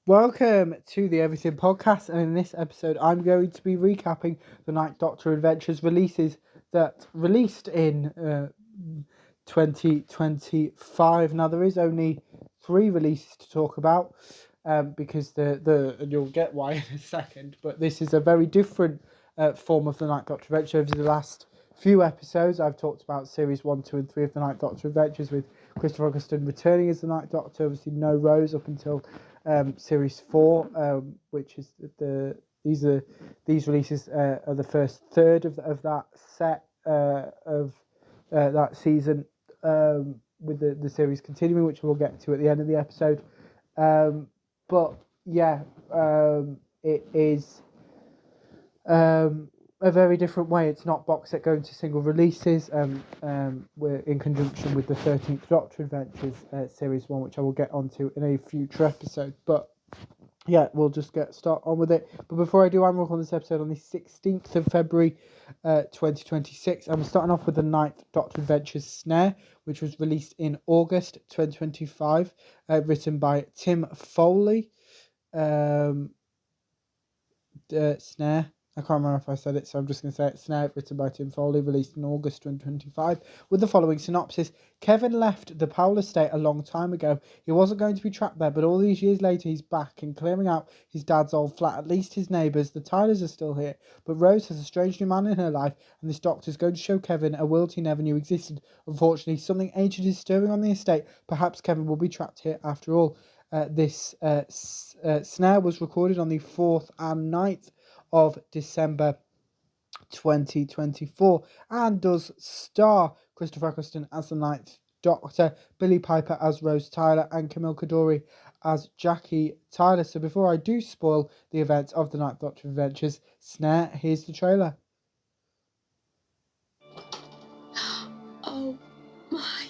Welcome to the Everything Podcast, and in this episode, I'm going to be recapping the Ninth Doctor Adventures releases that released in 2025. Now, there is only 3 releases to talk about because and you'll get why in a second, but this is a very different form of the Ninth Doctor Adventure. Over the last few episodes, I've talked about series 1, 2, and 3 of the Ninth Doctor Adventures with Christopher Eccleston returning as the Ninth Doctor. Obviously, no Rose up until series 4, which is these releases are the first third of that set of that season, with the series continuing, which we'll get to at the end of the episode. But yeah, it is a very different way. It's not box set going to single releases. We're in conjunction with the 13th Doctor Adventures series 1, which I will get onto in a future episode. But yeah, we'll just get on with it. But before I do, I'm recording this episode on the 16th of February 2026. I'm starting off with the 9th Doctor Adventures Snare, which was released in August 2025, written by Tim Foley. Snare. I can't remember if I said it, so I'm just going to say it. Snare, written by Tim Foley, released in August 2025, with the following synopsis. Kevin left the Powell estate a long time ago. He wasn't going to be trapped there, but all these years later, he's back and clearing out his dad's old flat. At least his neighbours, the Tylers, are still here. But Rose has a strange new man in her life, and this doctor's going to show Kevin a world he never knew existed. Unfortunately, something ancient is stirring on the estate. Perhaps Kevin will be trapped here after all. This Snare was recorded on the 4th and 9th of December 2024 and does star Christopher Eccleston as the Ninth Doctor, Billie Piper as Rose Tyler, and Camille Coduri as Jackie Tyler. So before I do spoil the events of the Ninth Doctor Adventures Snare, here's the trailer. Oh my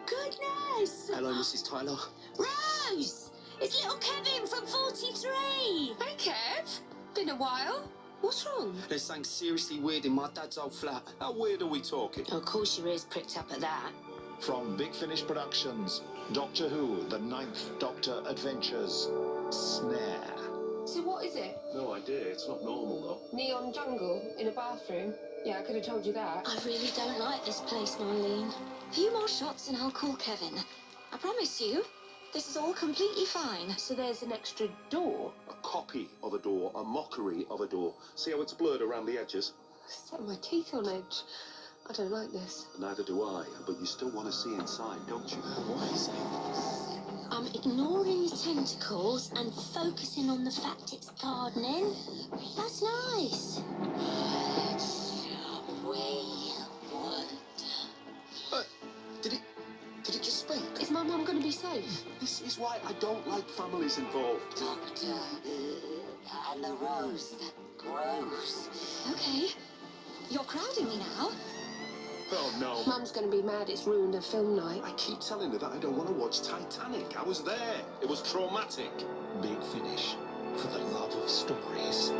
goodness! Hello, Mrs. Tyler. Rose! It's little Kevin from 43! Hey, Kev. Been a while. What's wrong? There's something seriously weird in my dad's old flat. How weird are we talking? Oh, of course your ears pricked up at that. From Big Finish Productions, Doctor Who, The Ninth Doctor Adventures, Snare. So what is it? No idea, it's not normal though. Neon jungle in a bathroom? Yeah, I could have told you that. I really don't like this place, Marlene. A few more shots and I'll call Kevin. I promise you, this is all completely fine. So there's an extra door? A copy of a door, a mockery of a door. See how it's blurred around the edges? Set my teeth on edge. I don't like this. Neither do I, but you still want to see inside, don't you? What is it? I'm ignoring the tentacles and focusing on the fact it's gardening. That's nice. We would. Did it just speak? Is my mum going to be safe? This is why I don't like families involved. Doctor, and the rose that grows. Okay, you're crowding me now. Oh no. Mum's going to be mad it's ruined her film night. I keep telling her that I don't want to watch Titanic. I was there. It was traumatic. Big Finish, for the love of stories.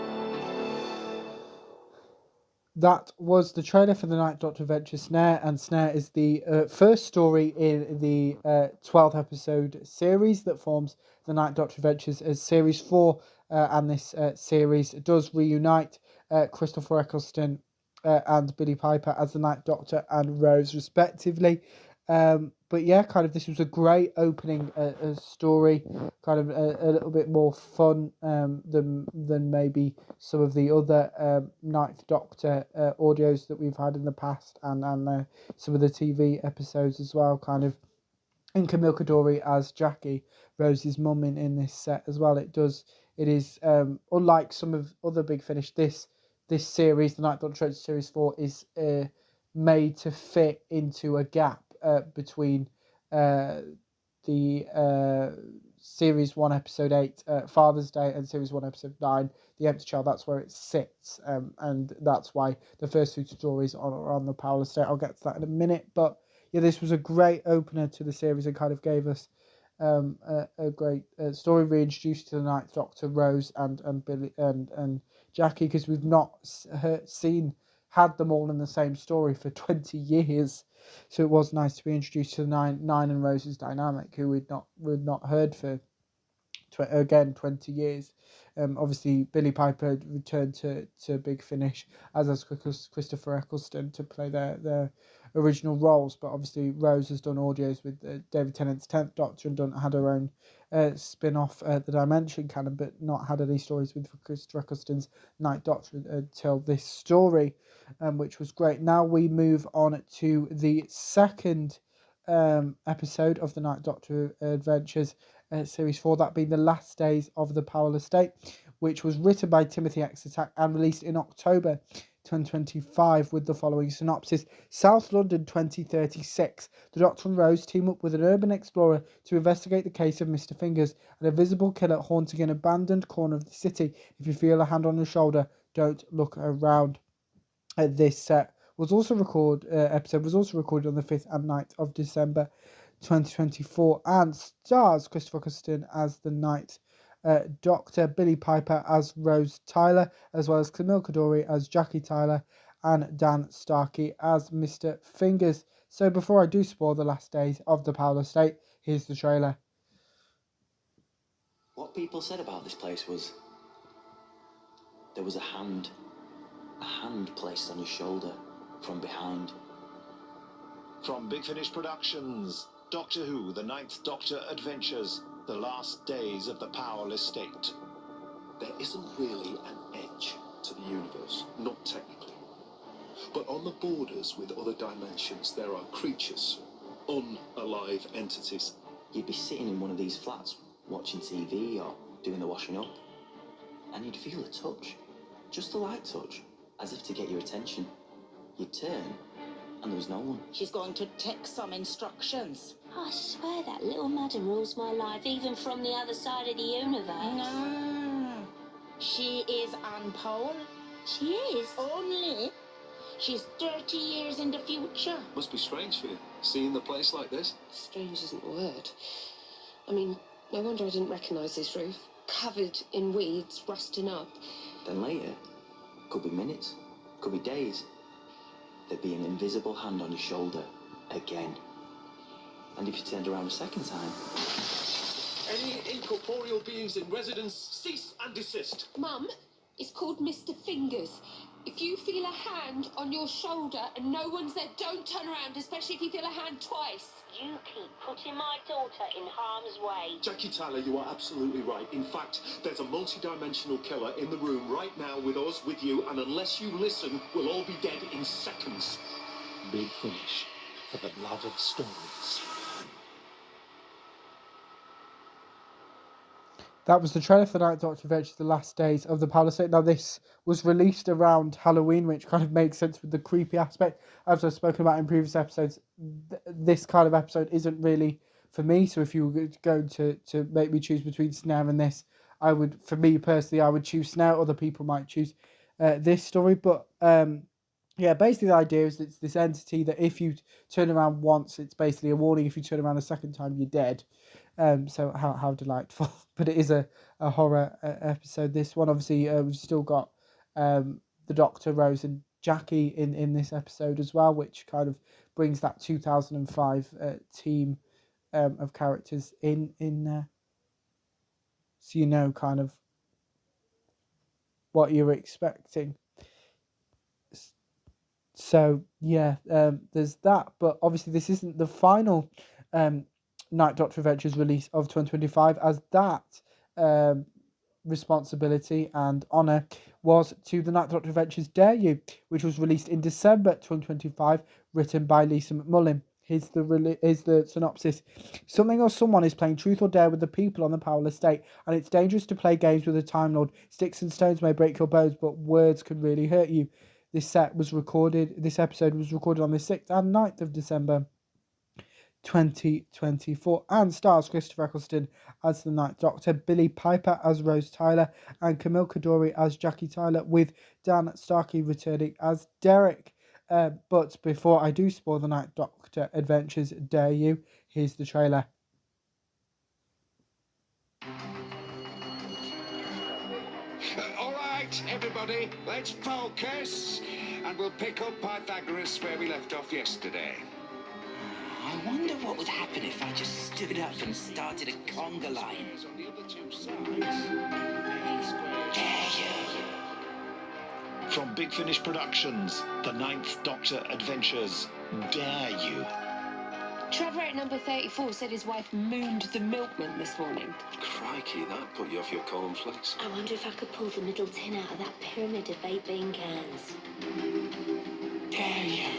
That was the trailer for the Ninth Doctor Adventure Snare, and Snare is the first story in the 12th episode series that forms the Ninth Doctor Adventures as Series 4, and this series does reunite Christopher Eccleston and Billie Piper as the Ninth Doctor and Rose respectively. But yeah, kind of this was a great opening story, kind of a little bit more fun than maybe some of the other Ninth Doctor audios that we've had in the past, and some of the TV episodes as well, kind of. And Camille Coduri as Jackie, Rose's mum in this set as well. It is unlike some of other Big Finish, this series, the Ninth Doctor Series 4, is made to fit into a gap between the Series 1 Episode 8 Father's Day and Series 1 Episode 9 The Empty Child. That's where it sits, and that's why the first 2 stories are on the Powell estate. I'll get to that in a minute, but yeah, this was a great opener to the series and kind of gave us a great story, reintroduced to the Ninth Doctor, Rose and Billy and Jackie, because we've not had them all in the same story for 20 years. So it was nice to be introduced to the nine and Rose's dynamic, who we'd not heard for again 20 years. Obviously, Billy Piper returned to Big Finish, as has Christopher Eccleston, to play their original roles. But obviously, Rose has done audios with David Tennant's 10th Doctor and had her own spin-off, the Dimension canon, but not had any stories with Christopher Eccleston's Ninth Doctor until this story, which was great. Now we move on to the second episode of the Ninth Doctor Adventures, Series 4, that being The Last Days of the Powell Estate, which was written by Timothy Exeter and released in October 2025 with the following synopsis. South London 2036. The Doctor and Rose team up with an urban explorer to investigate the case of Mr. Fingers, an invisible killer haunting an abandoned corner of the city. If you feel a hand on your shoulder, don't look around. This episode was also recorded on the 5th and 9th of December 2024 and stars Christopher Eccleston as the Ninth Doctor, Billy Piper as Rose Tyler, as well as Camille Coduri as Jackie Tyler, and Dan Starkey as Mr. Fingers. So before I do spoil The Last Days of the Powell Estate, here's the trailer. What people said about this place was there was a hand placed on his shoulder from behind. From Big Finish Productions, Doctor Who, The Ninth Doctor Adventures, The Last Days of the Powell Estate. There isn't really an edge to the universe, not technically. But on the borders with other dimensions, there are creatures, unalive entities. You'd be sitting in one of these flats, watching TV or doing the washing up, and you'd feel a touch, just a light touch, as if to get your attention. You'd turn, and there was no one. She's going to take some instructions. I swear that little madam rules my life, even from the other side of the universe. No. She is Anne Powell. She is. Only. She's 30 years in the future. Must be strange for you, seeing the place like this. Strange isn't the word. I mean, no wonder I didn't recognise this roof. Covered in weeds, rusting up. Then later, could be minutes, could be days, there'd be an invisible hand on your shoulder again. And if you turned around a second time... Any incorporeal beings in residence, cease and desist. Mum, it's called Mr. Fingers. If you feel a hand on your shoulder and no one's there, don't turn around, especially if you feel a hand twice. You keep putting my daughter in harm's way. Jackie Tyler, you are absolutely right. In fact, there's a multi-dimensional killer in the room right now with us, with you, and unless you listen, we'll all be dead in seconds. Big Finish, for the love of stories. That was the trailer for Ninth Doctor Adventures, The Last Days of the Powell Estate. Now, this was released around Halloween, which kind of makes sense with the creepy aspect. As I've spoken about in previous episodes, this kind of episode isn't really for me. So if you were going to make me choose between Snare and this, for me personally, I would choose Snare. Other people might choose this story. But yeah, basically the idea is it's this entity that if you turn around once, it's basically a warning. If you turn around a second time, you're dead. So how delightful. But it is a horror episode. This one, obviously, we've still got the Doctor, Rose and Jackie in this episode as well, which kind of brings that 2005 team of characters in there. So you know kind of what you're expecting. So yeah, there's that. But obviously this isn't the final Ninth Doctor Adventures release of 2025, as that responsibility and honour was to the Ninth Doctor Adventures Dare You, which was released in December 2025, written by Lisa McMullen. Here's the synopsis. Something or someone is playing truth or dare with the people on the Powell Estate, and it's dangerous to play games with a Time Lord. Sticks and stones may break your bones, but words can really hurt you. This episode was recorded on the 6th and 9th of December 2024 and stars Christopher Eccleston as the Ninth Doctor, Billy Piper as Rose Tyler, and Camille Coduri as Jackie Tyler, with Dan Starkey returning as Derek. But before I do spoil the Ninth Doctor Adventures Dare You, here's the trailer. All right, everybody, let's focus, and we'll pick up Pythagoras where we left off yesterday. I wonder what would happen if I just stood up and started a conga line? On the other two sides. Dare you? From Big Finish Productions, The Ninth Doctor Adventures, Dare You? Trevor at number 34 said his wife mooned the milkman this morning. Crikey, that put you off your cornflakes. I wonder if I could pull the middle tin out of that pyramid of baked bean cans. Dare you?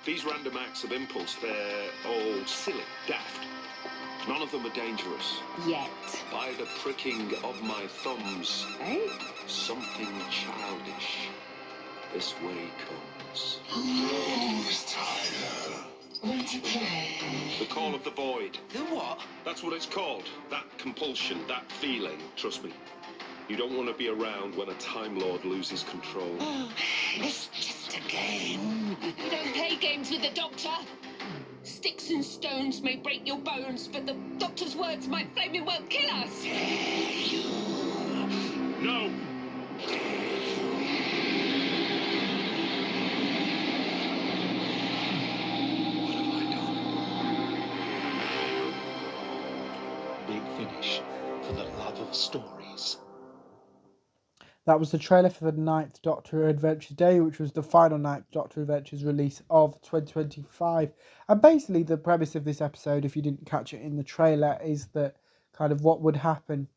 These random acts of impulse, they're all silly, daft. None of them are dangerous. Yet. By the pricking of my thumbs, Eh? something childish. This way comes. Who's Tyler? The call of the void. The what? That's what it's called. That compulsion, that feeling. Trust me. You don't want to be around when a Time Lord loses control. It's just a game. We don't play games with the Doctor. Sticks and stones may break your bones, but the Doctor's words might flaming well kill us. No! What have I done? Big Finish, for the love of stories. That was the trailer for the Ninth Doctor Adventures Day, which was the final Ninth Doctor Adventures release of 2025. And basically the premise of this episode, if you didn't catch it in the trailer, is that kind of what would happen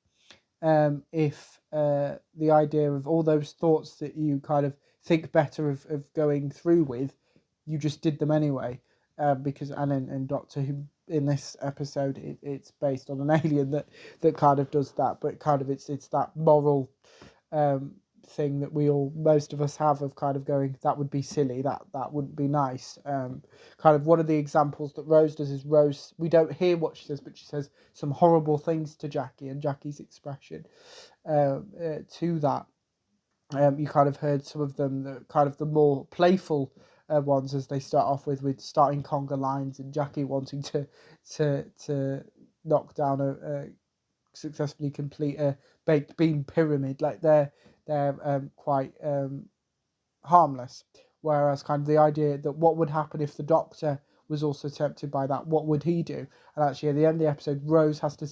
if the idea of all those thoughts that you kind of think better of going through with, you just did them anyway. Because in Doctor Who, in this episode, it's based on an alien that kind of does that, but kind of it's that moral thing that most of us have of kind of going, that would be silly, that wouldn't be nice. Kind of one of the examples that Rose does is Rose, we don't hear what she says, but she says some horrible things to Jackie, and Jackie's expression to that. You kind of heard some of them, the kind of the more playful ones, as they start off with starting conga lines and Jackie wanting to knock down a successfully complete a baked bean pyramid. Like they're quite harmless, whereas kind of the idea that what would happen if the Doctor was also tempted by that, what would he do? And actually at the end of the episode, Rose has to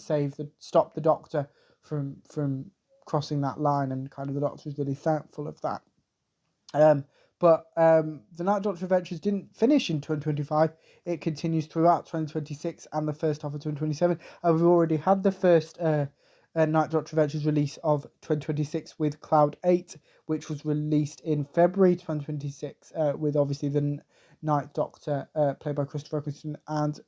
stop the Doctor from crossing that line, and kind of the Doctor is really thankful of that. But the Night Doctor Adventures didn't finish in 2025. It continues throughout 2026 and the first half of 2027. And we've already had the first Night Doctor Adventures release of 2026 with Cloud 8, which was released in February 2026, with obviously the Night Doctor played by Christopher Eccleston and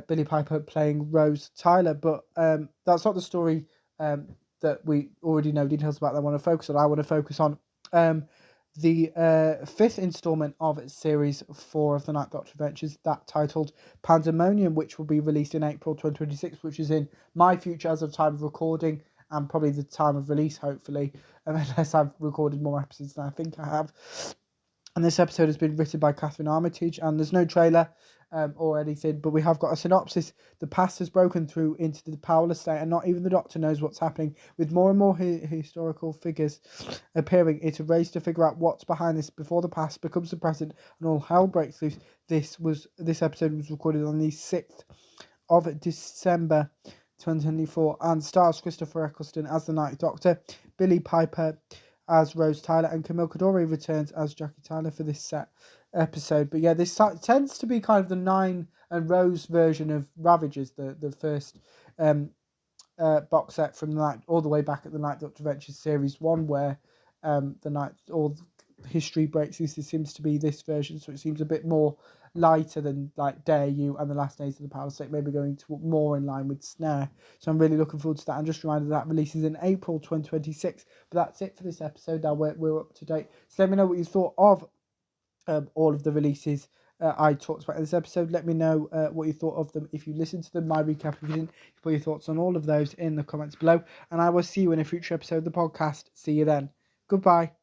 Billy Piper playing Rose Tyler. But that's not the story that we already know details about that I want to focus on. I want to focus on the fifth installment of Series 4 of the Night Doctor Adventures, that titled Pandemonium, which will be released in April 2026, which is in my future as of time of recording, and probably the time of release, hopefully, unless I've recorded more episodes than I think I have. And this episode has been written by Catherine Armitage, and there's no trailer or anything, but we have got a synopsis. The past has broken through into the powerless state, and not even the Doctor knows what's happening. With more and more historical figures appearing, it's a race to figure out what's behind this before the past becomes the present and all hell breaks loose. This episode was recorded on the 6th of December 2024 and stars Christopher Eccleston as the Night Doctor, Billy Piper as Rose Tyler, and Camille Coduri returns as Jackie Tyler for this episode. But yeah, this tends to be kind of the Nine and Rose version of Ravagers, the first box set from the night, all the way back at the Night Doctor Adventures Series 1, where the night all history breaks loose. It seems to be this version, so it seems a bit more lighter than like Dare You and the Last Days of the Power State, maybe going to more in line with Snare. So I'm really looking forward to that. And just a reminder that releases in April 2026. But that's it for this episode. Now we're up to date. So let me know what you thought of all of the releases I talked about in this episode. Let me know what you thought of them if you listened to them. My recap, if you didn't, put your thoughts on all of those in the comments below. And I will see you in a future episode of the podcast. See you then. Goodbye.